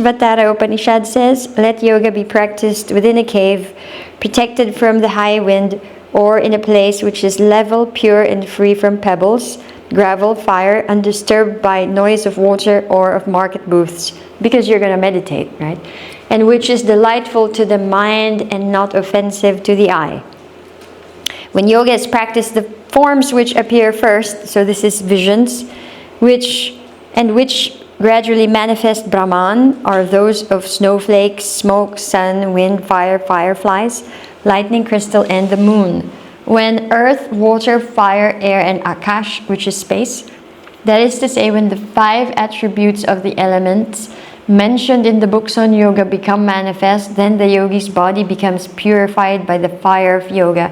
Vatara Upanishad says, let yoga be practiced within a cave, protected from the high wind, or in a place which is level, pure, and free from pebbles, gravel, fire, undisturbed by noise of water or of market booths, because you're going to meditate, right? And which is delightful to the mind and not offensive to the eye. When yoga is practiced, the forms which appear first, so this is visions, which gradually manifest Brahman, are those of snowflakes, smoke, sun, wind, fire, fireflies, lightning, crystal, and the moon. When earth, water, fire, air, and akash, which is space, that is to say, when the 5 attributes of the elements mentioned in the books on yoga become manifest, then the yogi's body becomes purified by the fire of yoga,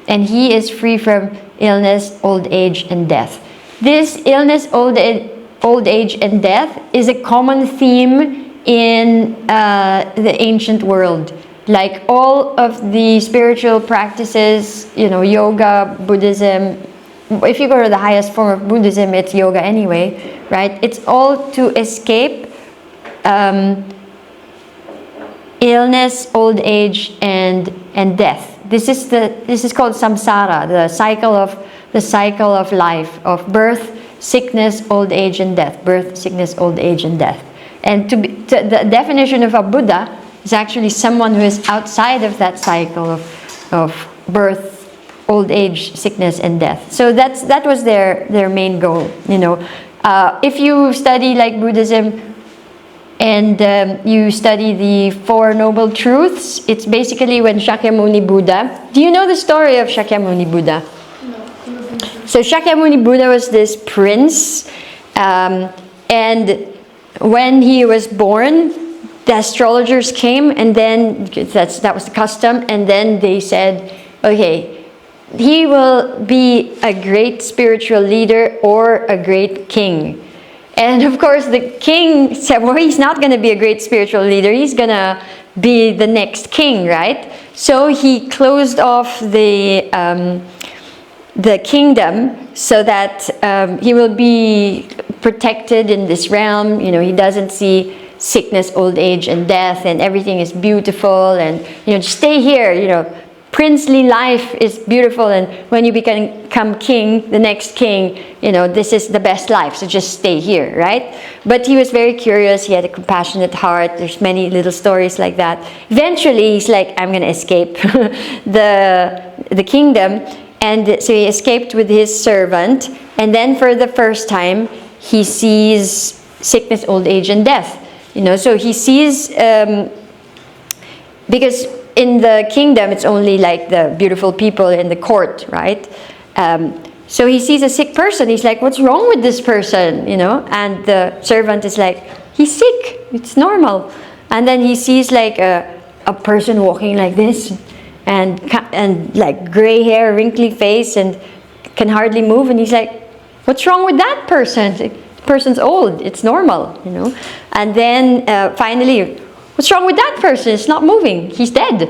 and he is free from illness, old age, and death. This illness, old age, and death is a common theme in the ancient world. Like all of the spiritual practices, yoga, Buddhism, if you go to the highest form of Buddhism, it's yoga anyway, right? It's all to escape illness, old age, and death. This is called samsara, the cycle of life, of birth, sickness, old age, and death. Birth, sickness, old age, and death. And the definition of a Buddha is actually someone who is outside of that cycle of birth, old age, sickness, and death. So that was their main goal. If you study like Buddhism and you study the 4 Noble Truths, it's basically when Shakyamuni Buddha. Do you know the story of Shakyamuni Buddha? So Shakyamuni Buddha was this prince, and when he was born, the astrologers came, and then that was the custom, and then they said, okay, he will be a great spiritual leader or a great king. And of course the king said, well, he's not going to be a great spiritual leader, he's going to be the next king, right? So he closed off the kingdom so that he will be protected in this realm. He doesn't see sickness, old age, and death, and everything is beautiful, and just stay here. Princely life is beautiful, and when you become king, the next king, this is the best life, so just stay here, right? But he was very curious, he had a compassionate heart. There's many little stories like that. Eventually he's like, I'm going to escape the kingdom. And so he escaped with his servant, and then for the first time he sees sickness, old age, and death. So he sees, because in the kingdom it's only like the beautiful people in the court, right? So he sees a sick person. He's like, what's wrong with this person? And the servant is like, he's sick, it's normal. And then he sees like a person walking like this, and like gray hair, wrinkly face, and can hardly move, and he's like, what's wrong with that person? The person's old, it's normal, And then finally, what's wrong with that person? It's not moving, he's dead.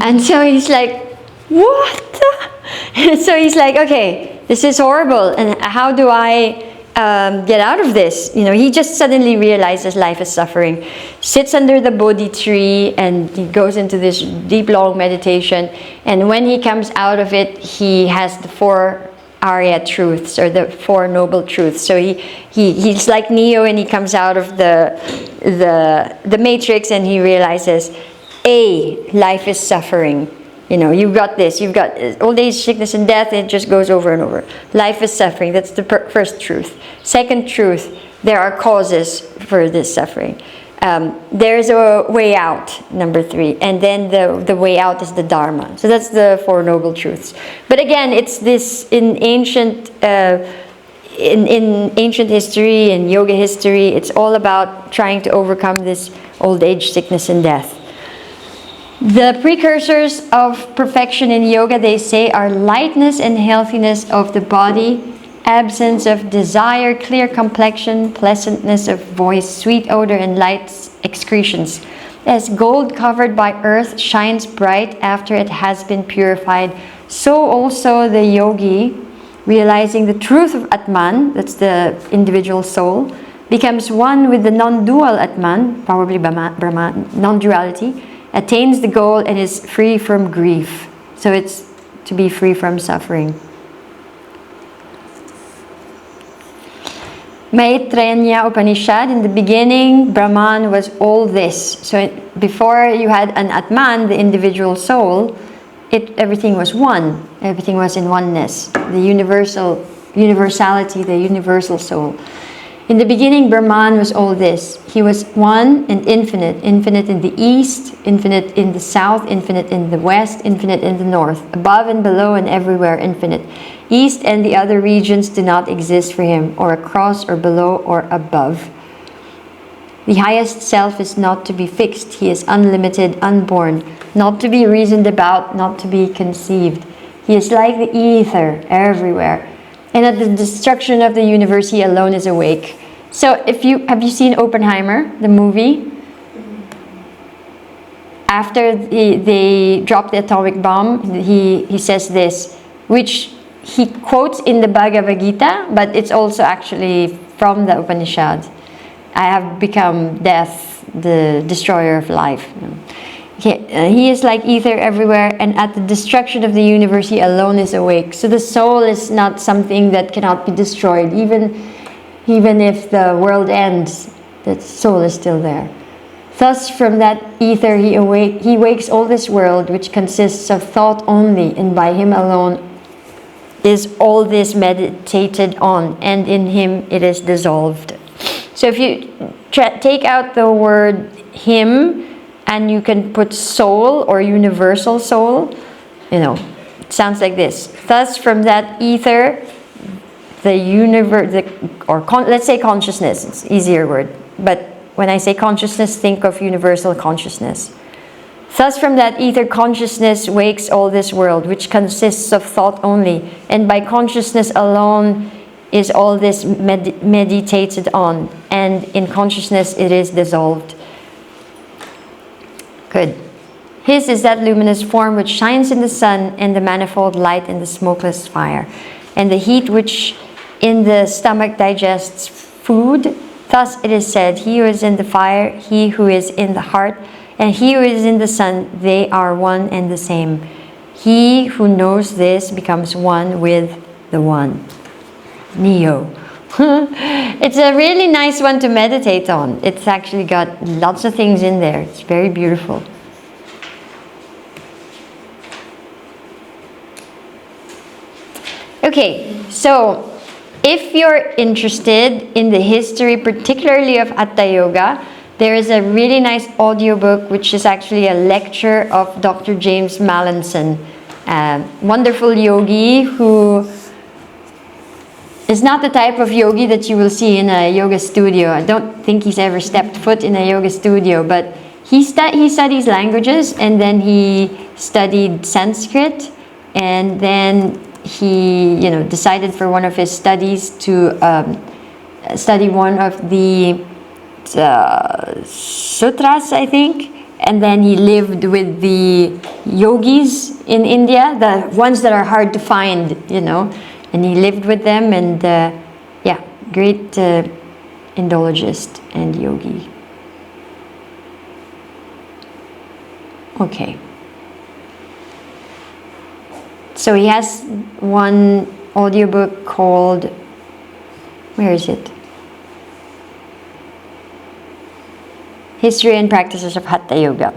And so he's like, what? So he's like, okay, this is horrible, and how do I get out of this? He just suddenly realizes life is suffering, sits under the Bodhi tree, and he goes into this deep, long meditation. And when he comes out of it, he has the 4 Arya truths, or the 4 Noble Truths. So he's like Neo, and he comes out of the matrix, and he realizes, life is suffering. You've got this, you've got old age, sickness, and death. It just goes over and over. Life is suffering. That's the first truth. Second truth, there are causes for this suffering. There's a way out, number 3. And then the way out is the Dharma. So that's the 4 Noble Truths. But again, it's this in ancient history, in yoga history, it's all about trying to overcome this old age, sickness, and death. The precursors of perfection in yoga, they say, are lightness and healthiness of the body, absence of desire, clear complexion, pleasantness of voice, sweet odor, and light excretions. As gold covered by earth shines bright after it has been purified, so also the yogi, realizing the truth of Atman, that's the individual soul, becomes one with the non-dual Atman, probably Brahman, non-duality, attains the goal and is free from grief. So it's to be free from suffering. Maitreya Upanishad, in the beginning, Brahman was all this. So before you had an Atman, the individual soul, everything was one. Everything was in oneness. The universality, the universal soul. In the beginning, Brahman was all this. He was one and infinite. Infinite in the east, infinite in the south, infinite in the west, infinite in the north. Above and below and everywhere, infinite. East and the other regions do not exist for him, or across or below or above. The highest self is not to be fixed. He is unlimited, unborn, not to be reasoned about, not to be conceived. He is like the ether everywhere. And at the destruction of the universe, he alone is awake. So have you seen Oppenheimer, the movie? After they drop the atomic bomb, he says this, which he quotes in the Bhagavad Gita, but it's also actually from the Upanishad. I have become death, the destroyer of life. He is like ether everywhere, and at the destruction of the universe, he alone is awake. So the soul is not something that cannot be destroyed. Even if the world ends, the soul is still there. Thus, from that ether, he wakes all this world, which consists of thought only, and by him alone is all this meditated on, and in him it is dissolved. So if you take out the word him, and you can put soul or universal soul, it sounds like this. Thus, from that ether, the universe, let's say consciousness, it's an easier word. But when I say consciousness, think of universal consciousness. Thus, from that ether, consciousness wakes all this world, which consists of thought only. And by consciousness alone is all this meditated on. And in consciousness, it is dissolved. Good. His is that luminous form which shines in the sun, and the manifold light in the smokeless fire, and the heat which in the stomach digests food. Thus it is said, he who is in the fire, he who is in the heart, and he who is in the sun, they are one and the same. He who knows this becomes one with the one. Neo. It's a really nice one to meditate on. It's actually got lots of things in there. It's very beautiful. Okay, so if you're interested in the history, particularly of Hatha Yoga, there is a really nice audiobook, which is actually a lecture of Dr. James Mallinson, a wonderful yogi who is not the type of yogi that you will see in a yoga studio. I don't think he's ever stepped foot in a yoga studio, but he studies languages, and then he studied Sanskrit, and then he decided for one of his studies to study one of the sutras, I think, and then he lived with the yogis in India, the ones that are hard to find, and he lived with them, and great Indologist and yogi. Okay. So he has one audiobook called, where is it? History and Practices of Hatha Yoga.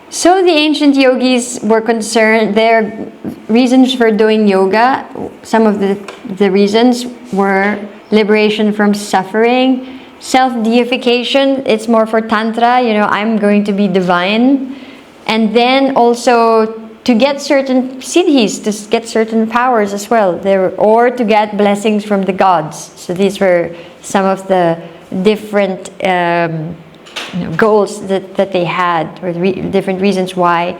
So the ancient yogis were concerned, their reasons for doing yoga, some of the reasons were liberation from suffering, self-deification. It's more for Tantra, I'm going to be divine. And then also to get certain siddhis, to get certain powers as well, or to get blessings from the gods. So these were some of the different goals that they had, or different reasons why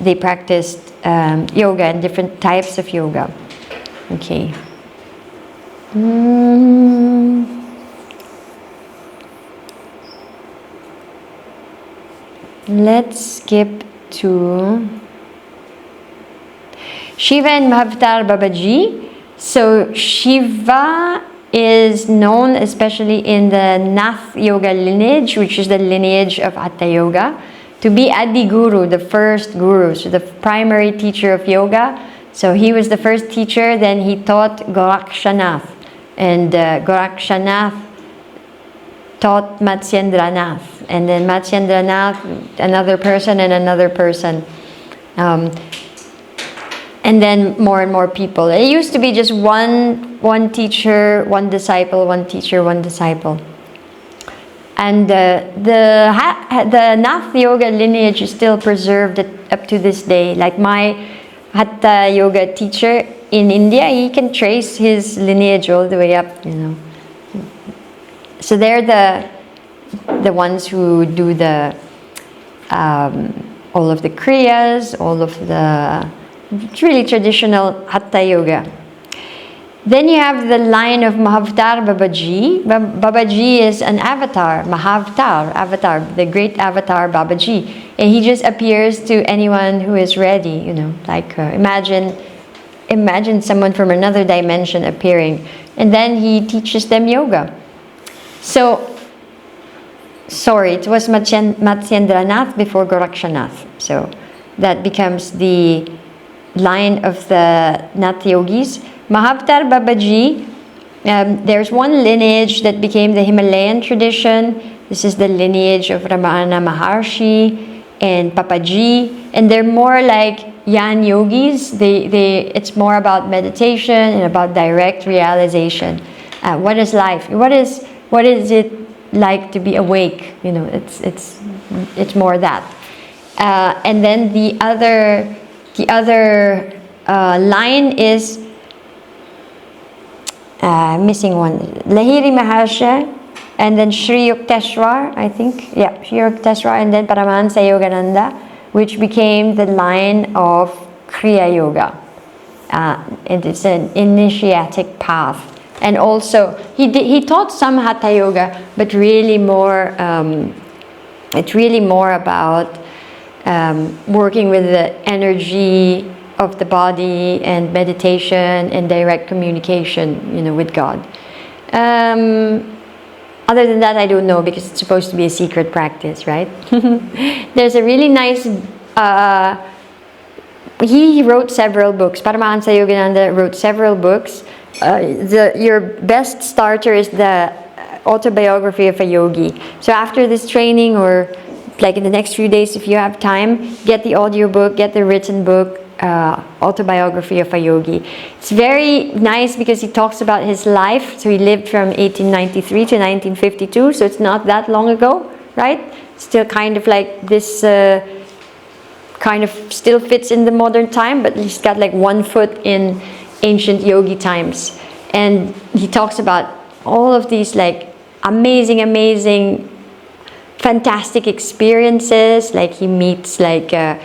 they practiced yoga and different types of yoga. Okay. Let's skip to... Shiva and Mahavatar Babaji. So Shiva is known especially in the Nath Yoga lineage, which is the lineage of Hatha Yoga, to be Adi Guru, the first guru, so the primary teacher of yoga. So he was the first teacher, then he taught Gorakshanath, and Gorakshanath taught Matsyendranath, and then Matsyendranath, another person and another person. And then more and more people. It used to be just one teacher, one disciple, one teacher, one disciple. And the Nath Yoga lineage is still preserved up to this day. Like my Hatha Yoga teacher in India, he can trace his lineage all the way up, you know. So they're the ones who do the all of the kriyas, all of the really traditional Hatha Yoga. Then you have the line of Mahavatar Babaji. Babaji is an avatar, Mahavatar, avatar, the great avatar Babaji. And he just appears to anyone who is ready, you know, like imagine someone from another dimension appearing. And then he teaches them yoga. So, sorry, it was Matsyendranath before Gorakshanath. So that becomes the line of the Nath Yogis. Mahavatar Babaji, there's one lineage that became the Himalayan tradition. This is the lineage of Ramana Maharshi and Papaji, and they're more like Yan Yogis. It's more about meditation and about direct realization. What is life? What is it like to be awake? You know, it's more that. And then the other line is missing one. Lahiri Maharsha, and then Sri Yukteswar, I think. Yeah, Sri Yukteswar, and then Paramahansa Yogananda, which became the line of Kriya Yoga. And it's an initiatic path. And also, he taught some Hatha Yoga, but really more, it's really more about working with the energy of the body and meditation and direct communication, you know, with God. Other than that, I don't know, because it's supposed to be a secret practice, right? There's a really nice, he wrote several books. Paramahansa Yogananda wrote several books. Your best starter is the autobiography of a yogi. So after this training, or like in the next few days, if you have time, get the audio book, get the written book, autobiography of a yogi. It's very nice because he talks about his life. So he lived from 1893 to 1952, so it's not that long ago, right? Still kind of like this, kind of still fits in the modern time, but he's got like one foot in ancient yogi times. And he talks about all of these like amazing, fantastic experiences. Like he meets like a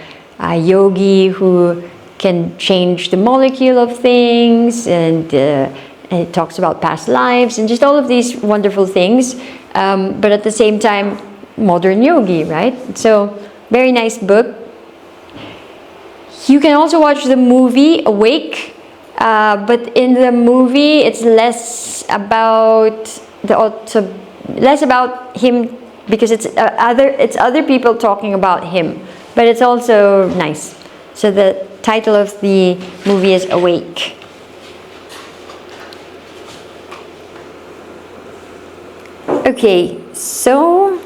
yogi who can change the molecule of things, and it talks about past lives and just all of these wonderful things, but at the same time modern yogi, right? So very nice book. You can also watch the movie Awake, but in the movie it's less about him, because it's other people talking about him, but it's also nice. So the title of the movie is Awake. Okay, so